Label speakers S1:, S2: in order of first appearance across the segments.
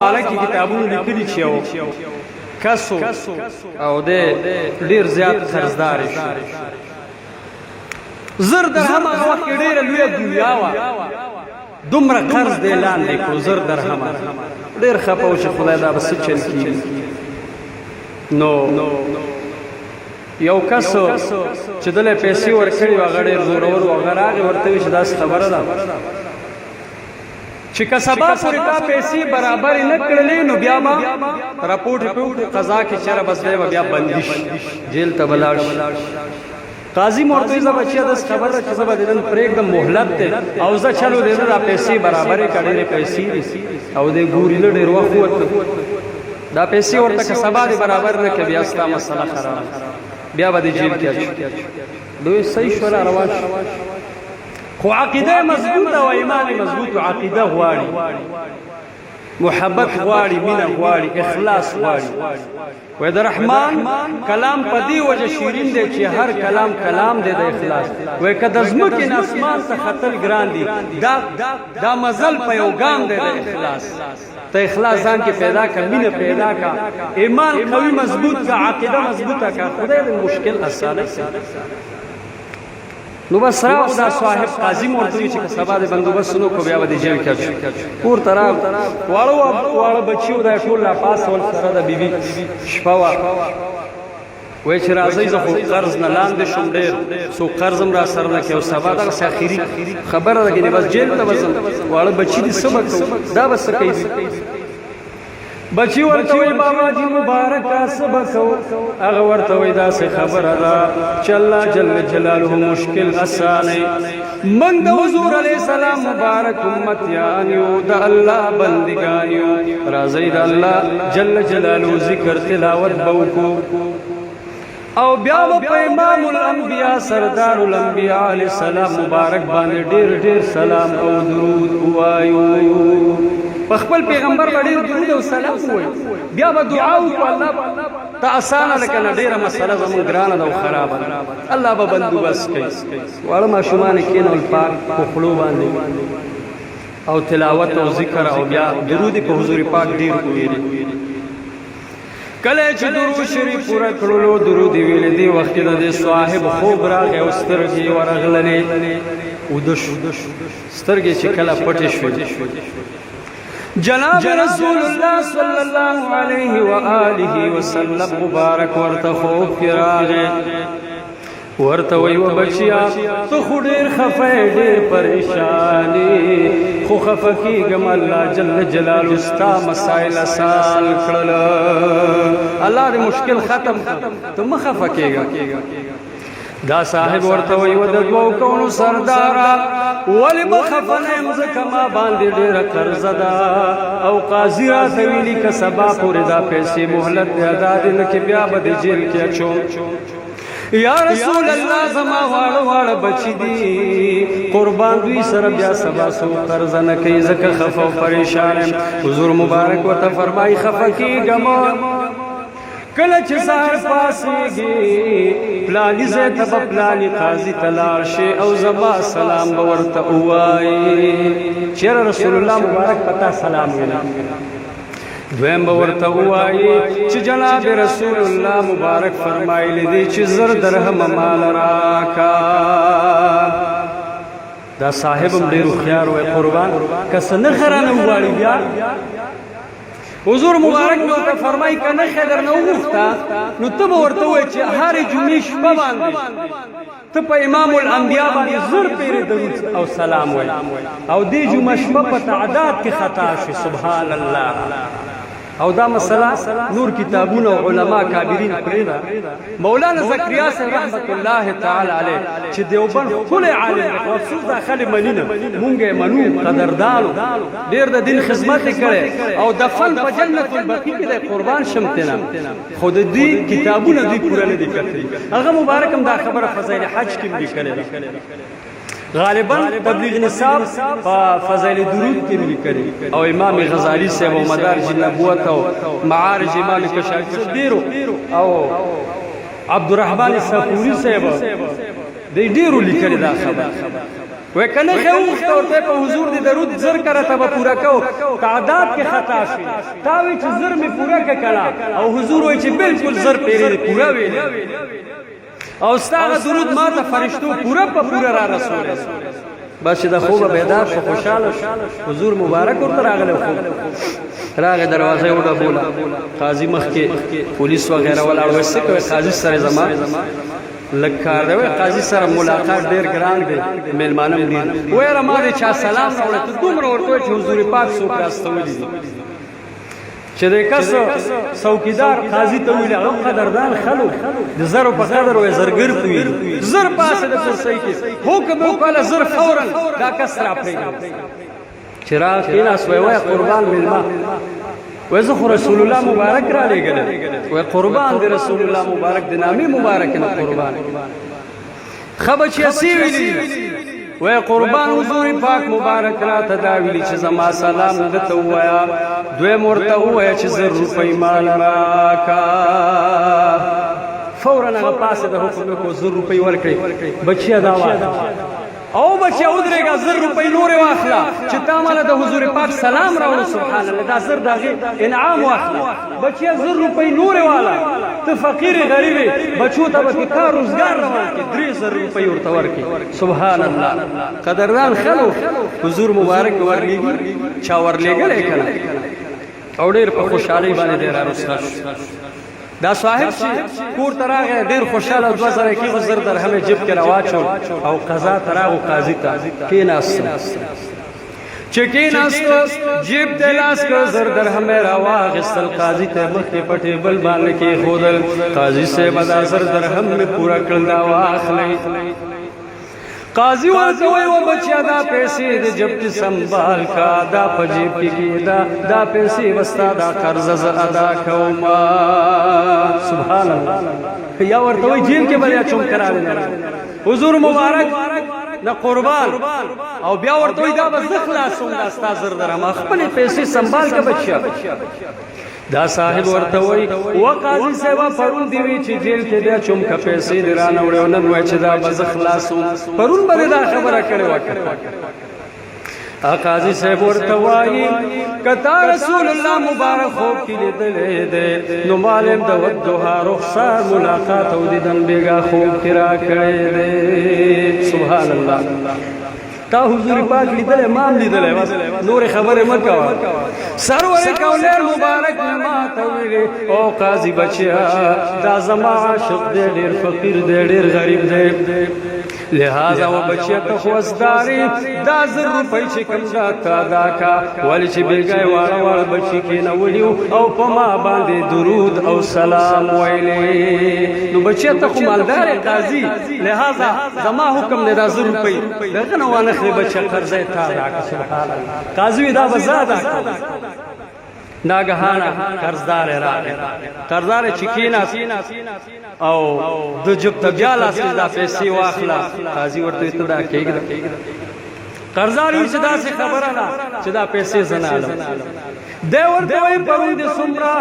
S1: زمانه کې کتابونه لیکلي چې یو کسو او د ډیر زیات قرضدار شو. زر درهم هغه وخت کې ډیره لویه دنیا وه، دومره قرض دی لاندې کړو، زر درهم. ډېر خفه و چې خدای دا به څه چل کېږي. نو یو کس چې دله پیسې ورکړي وو هغه ډېر زورور و، هغه راغی ورته وایي چې داسې خبره ده چې که سبا پورې تا پیسې برابرې نه کړلې نو بیا به راپورټ یې وکړو قضا کې چېرې بس دی به بیا بندي شي، جیل ته به لاړ شي. قاضي مورته وایي زه بچیه داسې خبره ده چې زه به د نن پرېږدم مهلت دی او زه چلو د ده دا پیسې برابرې کړه، ډېرې پیسې دي او دی ګوري نه ډېر وخت ووته دا پیسې ورته که سبا دې برابر نه کړه بیا ستا مسله خرابه، بیا به دې جیل کې اچوي. دوی صحیح شوله روان شو، خو عقیده مضبوطه او ایمان مضبوط و عقیده غواړي، محبت غواړي، مینه غواړي، اخلاص غواړي. وای د رحمان کلام په دې وجه شیرین دی چې هر کلام کلام دی د اخلاص. وای که د ځمکې نه اسمان ته ختل ګران دي، دا مزل په یو ګام دی د اخلاص. ته اخلاص ځان کې پیدا کړه، مینه پیدا کړه، ایمان قوي مضبوط کړه، عقیده مضبوطه کړه، خدای دې مشکل اسانه کړي. نو بس راو دا صاحب قاضي مورته وایي چې که سبا د بندوبست نو کو بیا به دې جیل کې اچوي. کور ته راغی، واړه بچي وو دا ټول راپاس ول سره د بیبي شپه وه. وایي چې راځئ زه خو قرض نه لاندې شوم، ډېر څوک قرض هم را سره نه کوي او سبا دغسې اخري خبره ده ګنې بس جیل ته به ځم. واړه بچي دي څه به کوو، دا به څه کوي. بچی ورته وای بابا جی مبارکه څه به کوو، هغه ورته وای داسې خبره ده چې الله جل جلاله مشکل اسانوي. موږ د حضور علیه السلام مبارک امتیان یو، د الله بندګان یو، راځئ د الله جل جلاله ذکر تلاوت به وکړو او بیا به په امام الانبیاء سردار الانبیاء علیه السلام مبارک باندې ډېر ډېر سلام او درود ووایو. په خپل پیغمبر باندې درود او سلام ووایو، بیا به دعا وکړو الله ته اسانه ده که نه ډېره مسله زموږ ګرانه ده او خرابه ده، الله به بندوبست کوي. واړه ماشومان یې کېنول پاک په خولو باندې او تلاوت او ذکر او بیا درود په حضور پاک ډېر وویلې. کله چې درود شریف پوره کړلو، درود یې ویلې، دې وخت کې د دې صاحب خوب راغی او سترګې یې ورغللې، وده شو. سترګې چې کله پټې شوې، جناب رسول الله صلی الله علیه و آله وسلم مبارک ورته خوب کې راغی. ورته وی و بچیا تو خو ډېر خفه ډېر پریشانی، خو خفه کېږم الله جل جلاله ستا مسایل اسان کړل، الله دې مشکل ختم کړ، ته مه خفه کېږه. دا صاحب ورته وی و د دوو کونو سردارا ولې به خفه نه یم ځکه ما باندې ډېره قرضه ده او قاضي راته ویلي که سبا پورې دا پیسې مهلت دې ادا دې نه کړې بیا به دې جیل کې اچوم. یا رسول الله زما واړه واړه بچی دي، قربان دوی سره بیا سبا سو قرض نه کوي ځکه خفه او پریشان یم. حضور مبارک ورته فرمایي خفه کېږم، کله چې سهار پاسېږي پلاني ځای ته به پلاني قاضي ته لاړ شي او زما سلام به ورته ووایي. چېرې رسول الله مبارک پتا سلام ویلی، دویم به ورته ووایي چې جناب رسول الله مبارک فرمایلی دي چې زر درهم مال راکا. دا صاحب هم ډېر هوښیار وی قربان، که څه نښه رانه وغواړي بیا حضور مبارک نو ته فرمایي که نښه درنه وغوښته نو ته به ورته ووایې چې هرې جمعې شپه باندې ته په امام الانبیاء باندې زر پیرې درود او سلام وایي او دې جمعه شپه په تعداد کې خطا شي. سبحان الله. او دا مسله نور کتابونه او علما کابرین پرېږده. مولانا زکریا صاحب رحمت الله تعالی علیه چې دیوبند ښکلی عالم دی، خو افسوس دا خلک مني نه، مونږ یې منو، قدردانو، ډېر د دین خدمت یې کړی او دفن په جنت البقیع کې دی، قربان شم تېنه، خو د دوی کتابونه دوی پوره نه دي کتلي. هغه مبارک هم دا خبره فضایل حج کې هم لیکلې ده، غالبا تبلیغ نصاب په فضائل درود کې لیکلي او امام غزالی صاحب او مدارج النبوت او معارج امام کشافی ډیرو او عبدالرحمن صفوری صاحب دې ډیرو لیکلي دا خبره. وای کنه خو ورته په حضور دې درود زر کرا ته پورا کو تعداد کې خطا شي تا وی چې زر می پورا کړه او حضور وای چې بالکل زر پیری پورا ویل او ستاسو درود ما ته فرشتو پورا په پورا را رسول بس دا خوب بیدار شو خوشاله حضور مبارک ورته راغله راغه دروازه وډه بولا قاضي مخ کې پولیس وغیرہ ولاړ وسه کوي قاضي سره زما لکار دی قاضي سره ملاقات ډیر ګران دی مېلمانه دي وای رما دې چا سلام راوړل ته دومره ورته چې حضور پاک سو راستولې دي چې د کس څوکیدار قاضي ته ویل او قدردان خلو د زر په قدر وې زرګر کوي زر پاسه د کرسۍ کې حکم وکړه زر فورا دا کس را پرې چراغ کې ناس وای قربان ملما وای زه رسول الله مبارک را لګل وای قربان دی رسول الله مبارک د نامي مبارک نه قربان خبر چې اسی ویلی وای قربان حضور پاک مبارک را تداویلی چې زما سلام دته وایا دوی مرته وایا چې 100 روپۍ مال راکا فورا هغه پاسه د حکم کو 100 روپۍ ورکړي بچیا دا او بچیا ودرېګا 100 روپۍ نور واخلا چې تا مال د حضور پاک سلام راوړ سبحان الله دا 100 دغه انعام واخلا بچیا 100 روپۍ نور والا ته فقیر غریب بچو ته به کار روزګار روان کې 300 روپۍ ورته ورکي سبحان الله قدردان خلو حضور مبارک ورلېږي چا ورلېګل کړه او ډېر په خوشحالي باندې ډېر راوستل دا صاحب چې کور تراغه ډیر خوشاله 2000 کې 1000 درهم جیب کې راواچو او قضا تراغه قاضي ته کیناست چې کیناست جیب ته لاس کو 1000 درهم راواغستل قاضي ته مخ کې پټې بل باندې کې خودل قاضي سے بدا 1000 درهم می پورا کړل دا واخلې قاضی ورته وای و بچیا دا پیسې د جب کې سنبال کا دا پجیب کې دا پیسې وستا دا قرض ز ادا کوما سبحان الله یا ورته وای جیل کې بلیا چوم کراوي حضور مبارک نه قربان او بیا ورته وای دا بزخلاصوم دا ستا زر درم خپل پیسې سنبال کا بچیا دا صاحب ورته وای و قاضي سیوا پرون دی وی چې جیل کې بیا چوم کا پیسې درانه وړو نن وای چې دا بز خلاصو پرون باندې دا خبره کړې وکړه قاضي صاحب ورته وای کتا رسول الله مبارک خوب کې لیدلې ده نو معلم د ودها رخصار ملاقات او دیدن بیگا خوب کې را کړې ده سبحان الله تا حضور پاک لیدل امام لیدل نور خبره مکوا سرور کونین مبارک ما تویل او قاضی بچیا دا زما عاشق دے ډیر فقیر دے ډیر غریب دے لہذا و بچیا ته خوځداري دا 100 روپۍ چې کوم دا ادا کا ول چې بیګای واره بچی کې نو ولیو او په ما باندې درود او سلام ویلې نو بچیا ته مالدار قاضي لہذا زما حکم نه دا 100 روپۍ دغه نه وانه بچا قرضه تا راک سبحان الله قاضي دا بزادا ناګهانا قرضدار راغی قرضدار چکینا او د جب تبیالا سزا پیسې واخلا قاضي ورته تدا کېږي قرضدار چې دا څه خبره ده چې دا پیسې زناله دی ورته وای پرون د سمرا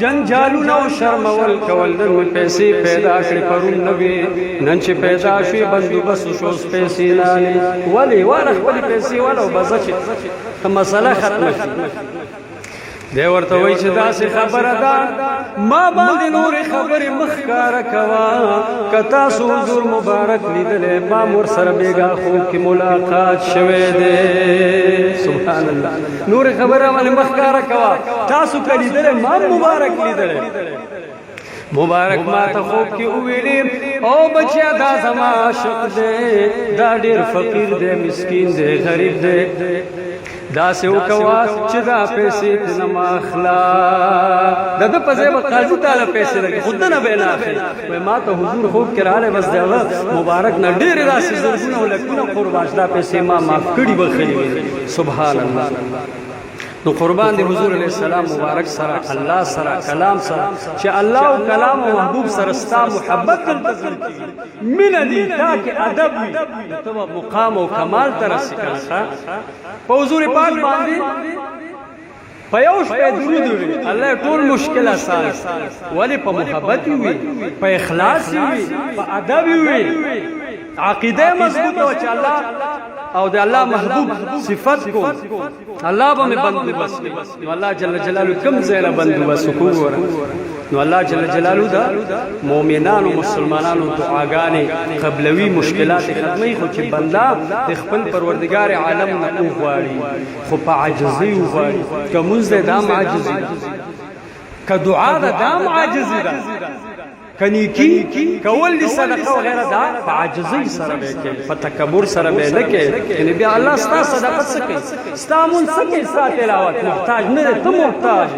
S1: جنجالونه او شرمول کول نن پیسې پیدا کړې پرون نبی نن چې پیدا شي بندوبست شو پیسې لاله ولی واره خپل پیسې والو بزچ مسله ختمه شي دی ورته وای چې دا څه خبره ده ما باندې نور خبرې مخکاره کوا کتا سو حضور مبارک لیدلې ما مور سره بیگا خوب کې ملاقات شوه دې سبحان الله نور خبره باندې مخکاره کوا تاسو کړي دې ما مبارک لیدلې مبارک ما ته خوب کې ویلې او بچیا دا زما عاشق دې دا ډېر فقیر دې مسکین دې غریب دې دا سه وکوا چې دا پیسې تنه ماخلا دغه په ځای په قاضي تعالی پیسې لګي خود نه بینا اخلي ما ته حضور خوب کراله بس دا مبارک نه ډېر راسي زرګونه ولکونه قربان دا پیسې ما معاف کړي بخلي سبحان الله نو قربان دی حضور علیہ السلام مبارک سره الله سره کلام سره چې الله او کلام او محبوب سره ستا محبت تل من دي تاکي ادب ته مقام او کمال تر رسیدل په حضور پاک باندې پيوش په درود وي الله ټول مشکل آسان ولی په محبت وي په اخلاص وي په ادب وي عقیده مضبوطه او چې الله او د الله محبوب صفت کو الله به مې بندوبست کوي نو الله جل جلاله کوم ځای له بندوبست کوي نو الله جل جلاله دا مؤمنانو مسلمانانو دعاګانې قبلوي مشکلات ختمي خو چې بندا د خپل پروردگار عالم نه وغواړي خو په عاجزي وغواړي که مونځ دی دا عاجزي که دعا ده دا عاجزي ده که نیکي کول دي صدقه وغیره دا په عاجزۍ سره به کوي په تکبر سره به نه کوي یعنې بیا الله ستا صدقه څه کوي ستا مونځ څه کوي ستا تلاوت محتاج نه دی ته محتاج